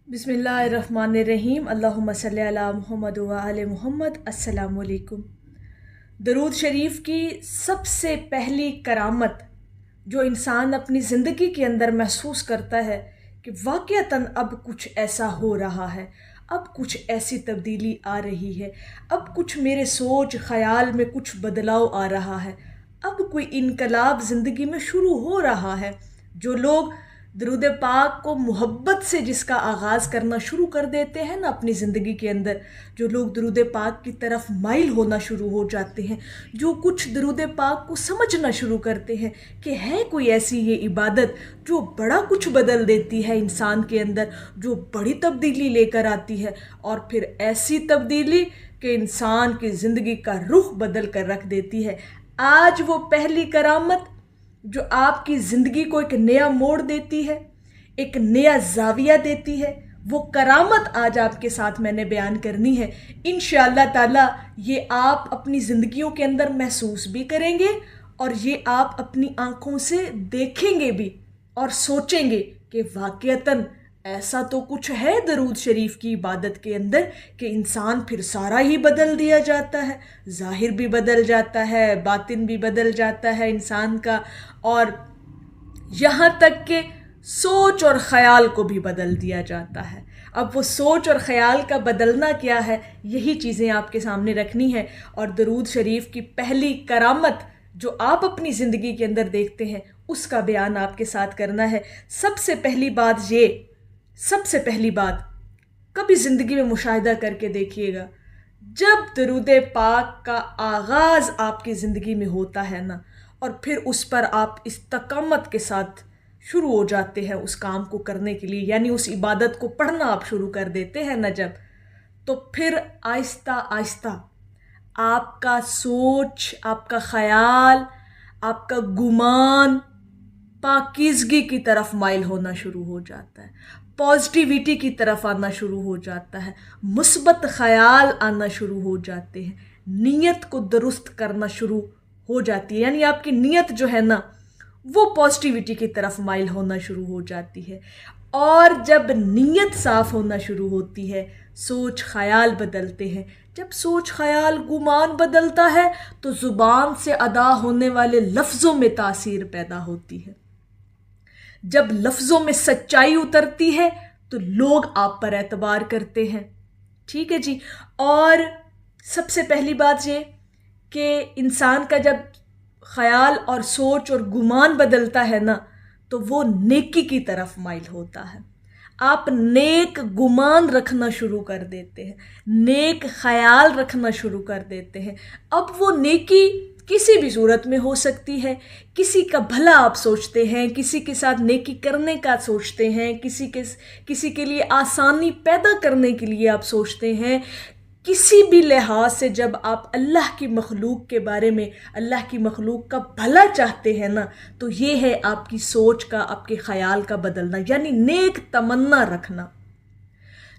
बिस्मिल्लाहिर्रहमानिर्रहीम। अल्लाहुम्मा सल्ली अला मुहम्मद व आले मुहम्मद। अस्सलामु अलैकुम। दरूद शरीफ की सबसे पहली करामत जो इंसान अपनी ज़िंदगी के अंदर महसूस करता है कि वाक़अतन अब कुछ ऐसा हो रहा है, अब कुछ ऐसी तब्दीली आ रही है, अब कुछ मेरे सोच ख़याल में कुछ बदलाव आ रहा है, अब कोई इनकलाब ज़िंदगी में शुरू हो रहा है। जो लोग दरूद पाक को मोहब्बत से जिसका आगाज़ करना शुरू कर देते हैं ना अपनी ज़िंदगी के अंदर, जो लोग दरूद पाक की तरफ माइल होना शुरू हो जाते हैं, जो कुछ दरूद पाक को समझना शुरू करते हैं कि है कोई ऐसी ये इबादत जो बड़ा कुछ बदल देती है इंसान के अंदर, जो बड़ी तब्दीली लेकर आती है, और फिर ऐसी तब्दीली कि इंसान की ज़िंदगी का रुख बदल कर रख देती है। आज वो पहली करामत जो आपकी ज़िंदगी को एक नया मोड़ देती है, एक नया ज़ाविया देती है, वो करामत आज आपके साथ मैंने बयान करनी है। इंशाअल्लाह ताला ये आप अपनी ज़िंदगियों के अंदर महसूस भी करेंगे और ये आप अपनी आँखों से देखेंगे भी और सोचेंगे कि वाक़अतन ऐसा तो कुछ है दरूद शरीफ की इबादत के अंदर कि इंसान फिर सारा ही बदल दिया जाता है, ज़ाहिर भी बदल जाता है, बातिन भी बदल जाता है इंसान का, और यहाँ तक कि सोच और ख़याल को भी बदल दिया जाता है। अब वो सोच और ख़याल का बदलना क्या है, यही चीज़ें आपके सामने रखनी है। और दरूद शरीफ की पहली करामत जो आप अपनी ज़िंदगी के अंदर देखते हैं उसका बयान आपके साथ करना है। सबसे पहली बात कभी ज़िंदगी में मुशाहिदा करके देखिएगा, जब दरूद पाक का आगाज़ आपकी ज़िंदगी में होता है ना, और फिर उस पर आप इस्तकामत के साथ शुरू हो जाते हैं उस काम को करने के लिए, यानी उस इबादत को पढ़ना आप शुरू कर देते हैं ना जब, तो फिर आहिस्ता आहिस्ता आपका सोच, आपका ख़याल, आपका गुमान पाकीज़गी की तरफ माइल होना शुरू हो जाता है, पॉजिटिविटी की तरफ आना शुरू हो जाता है, मुस्बत ख़याल आना शुरू हो जाते हैं, नीयत को दुरुस्त करना शुरू हो जाती है, यानी आपकी नीयत जो है ना वो पॉजिटिविटी की तरफ माइल होना शुरू हो जाती है। और जब नीयत साफ़ होना शुरू होती है, सोच ख़याल बदलते हैं। जब सोच ख़याल गुमान बदलता है तो ज़ुबान से अदा होने वाले लफ्ज़ों में तासीर पैदा होती है। जब लफ्ज़ों में सच्चाई उतरती है तो लोग आप पर एतबार करते हैं। ठीक है जी। और सबसे पहली बात ये कि इंसान का जब ख़याल और सोच और गुमान बदलता है ना, तो वो नेकी की तरफ माइल होता है। आप नेक गुमान रखना शुरू कर देते हैं, नेक ख़याल रखना शुरू कर देते हैं। अब वो नेकी किसी भी सूरत में हो सकती है। किसी का भला आप सोचते हैं, किसी के साथ नेकी करने का सोचते हैं, किसी के लिए आसानी पैदा करने के लिए आप सोचते हैं। किसी भी लिहाज से जब आप अल्लाह की मखलूक के बारे में, अल्लाह की मखलूक का भला चाहते हैं ना, तो ये है आपकी सोच का, आपके ख़याल का बदलना, यानी नेक तमन्ना रखना।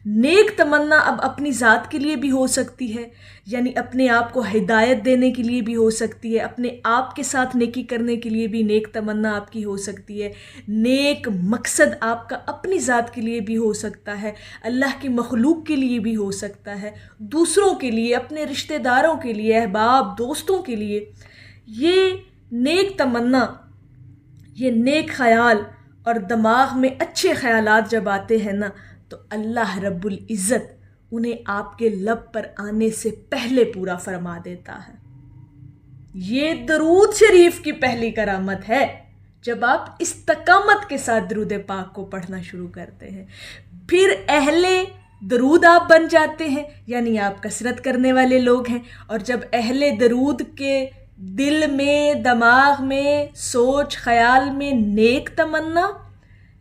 नेक तमन्ना अब अपनी ज़ात के लिए भी हो सकती है, यानी अपने आप को हिदायत देने के लिए भी हो सकती है, अपने आप के साथ नेकी करने के लिए भी नेक तमन्ना आपकी हो सकती है। नेक मकसद आपका अपनी ज़ात के लिए भी हो सकता है, अल्लाह की मखलूक के लिए भी हो सकता है, दूसरों के लिए, अपने रिश्तेदारों के लिए, अहबाब दोस्तों के लिए। ये नेक तमन्ना, ये नेक ख़याल और दिमाग में अच्छे ख़यालात जब आते हैं ना, तो अल्लाह रब्बुल इज़्ज़त उन्हें आपके लब पर आने से पहले पूरा फरमा देता है। ये दरूद शरीफ की पहली करामत है जब आप इस्तकामत के साथ दरूद पाक को पढ़ना शुरू करते हैं। फिर अहले दरूद आप बन जाते हैं, यानी आप कसरत करने वाले लोग हैं। और जब अहले दरूद के दिल में, दिमाग में, सोच ख़याल में नेक तमन्ना,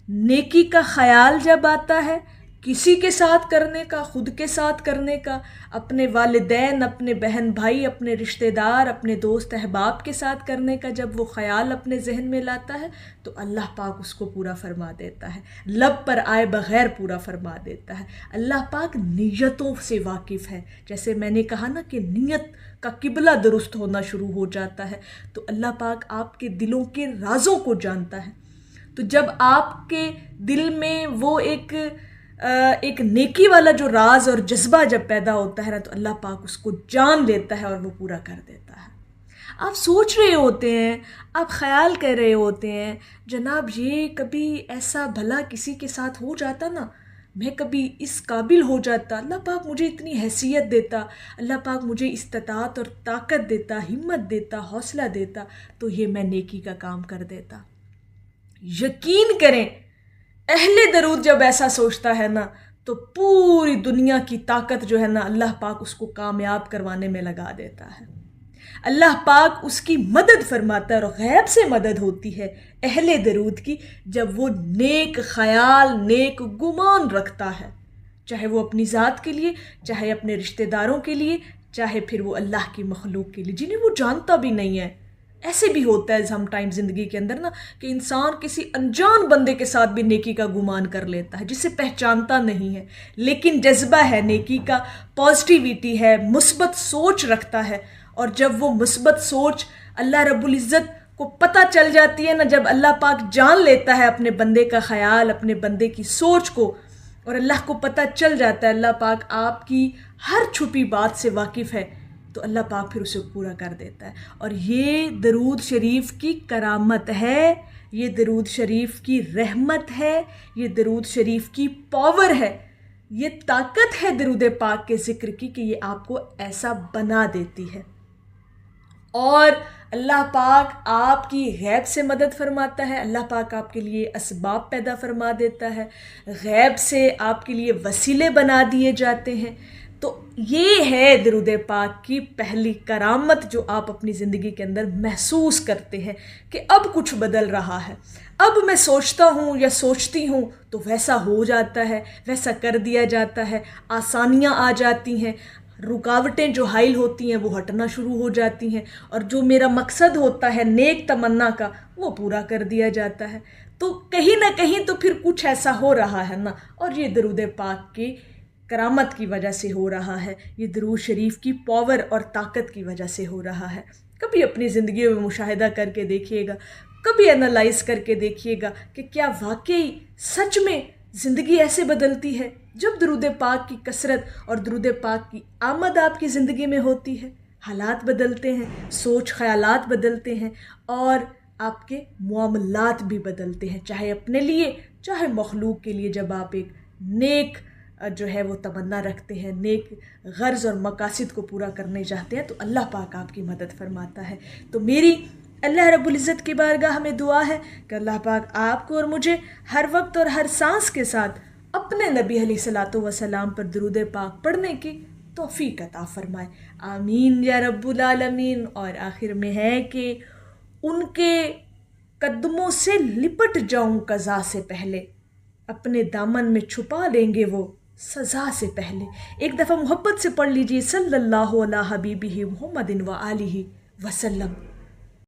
नेकी का ख़याल जब आता है, किसी के साथ करने का, खुद के साथ करने का, अपने वालिदैन, अपने बहन भाई, अपने रिश्तेदार, अपने दोस्त अहबाब के साथ करने का जब वो ख़याल अपने जहन में लाता है, तो अल्लाह पाक उसको पूरा फरमा देता है, लब पर आए बग़ैर पूरा फरमा देता है। अल्लाह पाक नीयतों से वाकिफ़ है। जैसे मैंने कहा ना कि नीयत का किबला दुरुस्त होना शुरू हो जाता है, तो अल्लाह पाक आपके दिलों के राज़ों को जानता है। तो जब आपके दिल में वो एक ایک نیکی والا جو راز اور جذبہ جب پیدا ہوتا ہے نا تو اللہ پاک اس کو جان لیتا ہے اور وہ پورا کر دیتا ہے۔ آپ سوچ رہے ہوتے ہیں، آپ خیال کر رہے ہوتے ہیں جناب یہ کبھی ایسا بھلا کسی کے ساتھ ہو جاتا نا، میں کبھی اس قابل ہو جاتا، اللہ پاک مجھے اتنی حیثیت دیتا، اللہ پاک مجھے استطاعت اور طاقت دیتا، ہمت دیتا، حوصلہ دیتا، تو یہ میں نیکی کا کام کر دیتا۔ یقین کریں اہل درود جب ایسا سوچتا ہے نا تو پوری دنیا کی طاقت جو ہے نا اللہ پاک اس کو کامیاب کروانے میں لگا دیتا ہے۔ اللہ پاک اس کی مدد فرماتا ہے، اور غیب سے مدد ہوتی ہے اہل درود کی جب وہ نیک خیال، نیک گمان رکھتا ہے، چاہے وہ اپنی ذات کے لیے، چاہے اپنے رشتہ داروں کے لیے، چاہے پھر وہ اللہ کی مخلوق کے لیے جنہیں وہ جانتا بھی نہیں ہے۔ ایسے بھی ہوتا ہے سم ٹائم زندگی کے اندر نا کہ انسان کسی انجان بندے کے ساتھ بھی نیکی کا گمان کر لیتا ہے جسے پہچانتا نہیں ہے، لیکن جذبہ ہے نیکی کا، پازیٹیویٹی ہے، مثبت سوچ رکھتا ہے، اور جب وہ مثبت سوچ اللہ رب العزت کو پتہ چل جاتی ہے نا، جب اللہ پاک جان لیتا ہے اپنے بندے کا خیال، اپنے بندے کی سوچ کو، اور اللہ کو پتہ چل جاتا ہے اللہ پاک آپ کی ہر چھپی بات سے واقف ہے، تو اللہ پاک پھر اسے پورا کر دیتا ہے۔ اور یہ درود شریف کی کرامت ہے، یہ درود شریف کی رحمت ہے، یہ درود شریف کی پاور ہے، یہ طاقت ہے درود پاک کے ذکر کی کہ یہ آپ کو ایسا بنا دیتی ہے۔ اور اللہ پاک آپ کی غیب سے مدد فرماتا ہے، اللہ پاک آپ کے لیے اسباب پیدا فرما دیتا ہے، غیب سے آپ کے لیے وسیلے بنا دیے جاتے ہیں۔ تو یہ ہے درود پاک کی پہلی کرامت جو آپ اپنی زندگی کے اندر محسوس کرتے ہیں کہ اب کچھ بدل رہا ہے، اب میں سوچتا ہوں یا سوچتی ہوں تو ویسا ہو جاتا ہے، ویسا کر دیا جاتا ہے، آسانیاں آ جاتی ہیں، رکاوٹیں جو حائل ہوتی ہیں وہ ہٹنا شروع ہو جاتی ہیں، اور جو میرا مقصد ہوتا ہے نیک تمنا کا وہ پورا کر دیا جاتا ہے۔ تو کہیں نہ کہیں تو پھر کچھ ایسا ہو رہا ہے نا، اور یہ درود پاک کی کرامت کی وجہ سے ہو رہا ہے، یہ درود شریف کی پاور اور طاقت کی وجہ سے ہو رہا ہے۔ کبھی اپنی زندگی میں مشاہدہ کر کے دیکھیے گا، کبھی انالائز کر کے دیکھیے گا کہ کیا واقعی سچ میں زندگی ایسے بدلتی ہے جب درود پاک کی کثرت اور درود پاک کی آمد آپ کی زندگی میں ہوتی ہے۔ حالات بدلتے ہیں، سوچ خیالات بدلتے ہیں، اور آپ کے معاملات بھی بدلتے ہیں، چاہے اپنے لیے چاہے مخلوق کے لیے۔ جب آپ ایک نیک جو ہے وہ تمنا رکھتے ہیں، نیک غرض اور مقاصد کو پورا کرنے چاہتے ہیں، تو اللہ پاک آپ کی مدد فرماتا ہے۔ تو میری اللہ رب العزت کی بارگاہ میں دعا ہے کہ اللہ پاک آپ کو اور مجھے ہر وقت اور ہر سانس کے ساتھ اپنے نبی علیہ الصلاۃ والسلام پر درود پاک پڑھنے کی توفیق عطا فرمائے، آمین یا رب العالمین۔ اور آخر میں ہے کہ ان کے قدموں سے لپٹ جاؤں قضا سے پہلے، اپنے دامن میں چھپا لیں گے وہ سزا سے پہلے۔ ایک دفعہ محبت سے پڑھ لیجئے صلی اللہ علیہ حبیبہ محمد و آلہ وسلم۔